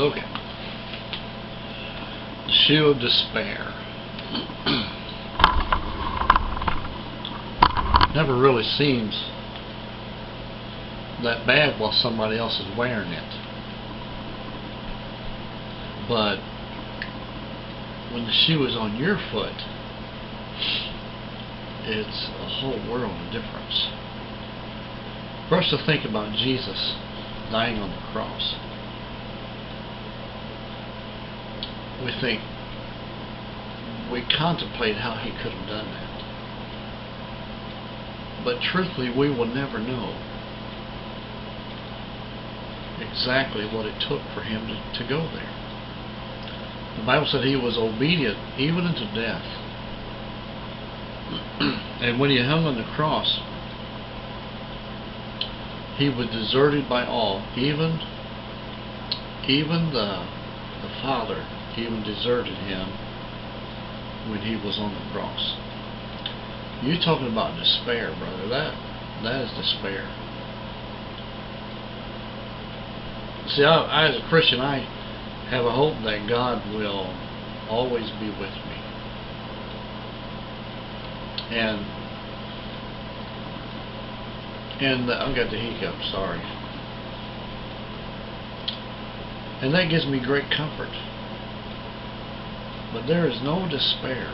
Okay. The shoe of despair. Never really seems that bad while somebody else is wearing it. But when the shoe is on your foot, it's a whole world of difference. For us to think about Jesus dying on the cross, we contemplate how he could have done that. But truthfully, we will never know exactly what it took for him to go there. The Bible said he was obedient even unto death. And when he hung on the cross, he was deserted by all. Even the Father even deserted him when he was on the cross. You're talking about despair, brother. That is despair. See, I as a Christian, I have a hope that God will always be with me. And I've got the hiccups, sorry. And that gives me great comfort. But there is no despair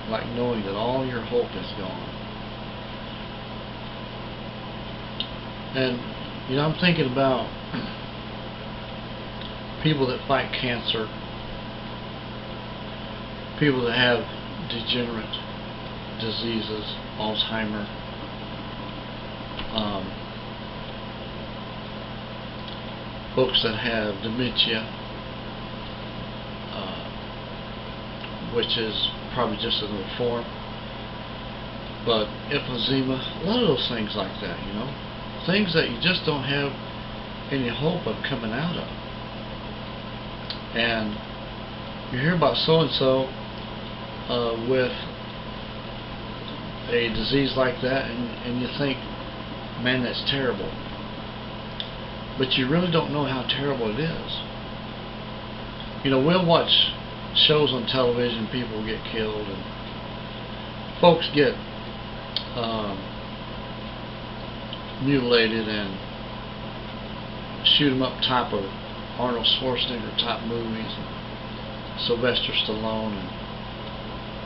like knowing that all your hope is gone. And I'm thinking about people that fight cancer, people that have degenerate diseases, Alzheimer, folks that have dementia, which is probably just another form, but emphysema, a lot of those things like that, things that you just don't have any hope of coming out of. And you hear about so-and-so with a disease like that, and you think, man, that's terrible. But you really don't know how terrible it is. We'll watch shows on television, people get killed, and folks get mutilated and shoot them up top of Arnold Schwarzenegger type movies, and Sylvester Stallone,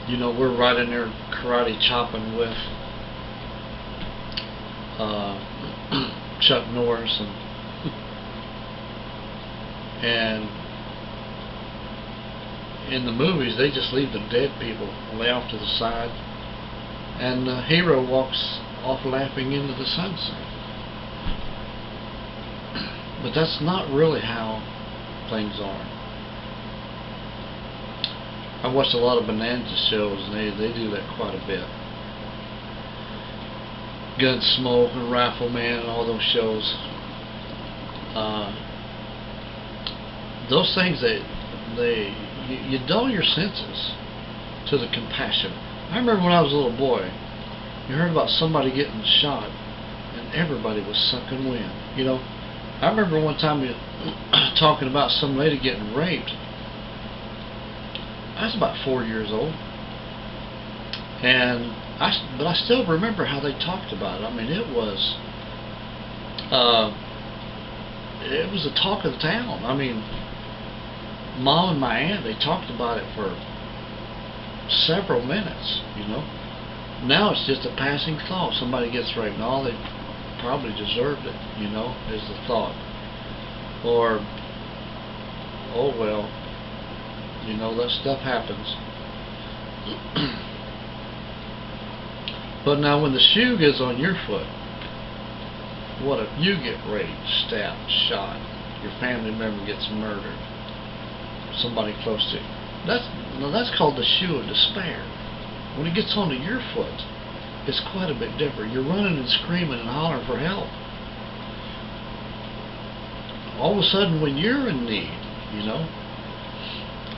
and we're right in there karate chopping with Chuck Norris, and in the movies they just leave the dead people lay off to the side, and the hero walks off laughing into the sunset. But that's not really how things are. I watched a lot of Bonanza shows, and they do that quite a bit. Gunsmoke and Rifleman and all those shows. Those things you dull your senses to the compassion. I remember when I was a little boy, you heard about somebody getting shot, and everybody was sucking wind. I remember one time talking about some lady getting raped. I was about 4 years old, but I still remember how they talked about it. I mean, it was the talk of the town. I mean, Mom and my aunt, they talked about it for several minutes. Now it's just a passing thought. Somebody gets raped, and they probably deserved it, is the thought. Or, oh well, that stuff happens. But now when the shoe gets on your foot, what if you get raped, stabbed, shot, your family member gets murdered, somebody close to you? That's called the shoe of despair. When it gets onto your foot, it's quite a bit different. You're running and screaming and hollering for help. All of a sudden, when you're in need,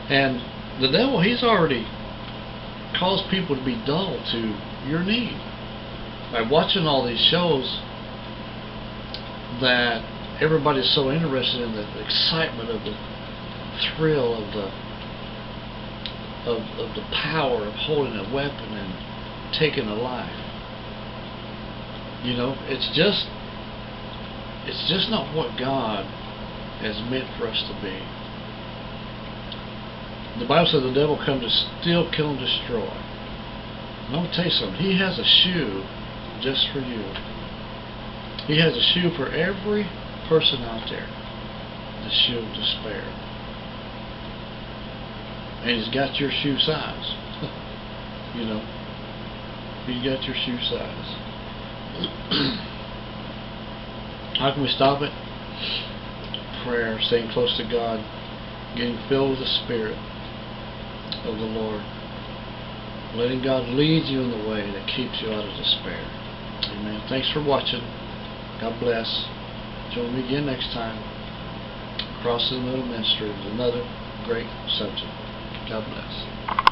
and the devil, he's already caused people to be dull to your need by watching all these shows that everybody's so interested in the excitement of the thrill of the power of holding a weapon and taking a life. You know, it's just not what God has meant for us to be. The Bible says the devil comes to steal, kill, and destroy. And I'm going to tell you something. He has a shoe just for you. He has a shoe for every person out there. The shoe of despair. And he's got your shoe size. You know. He's got your shoe size. How can we stop it? Prayer, staying close to God, getting filled with the Spirit of the Lord, letting God lead you in the way that keeps you out of despair. Amen. Thanks for watching. God bless. Join me again next time. Crossing the Middle Ministry with another great subject. God bless.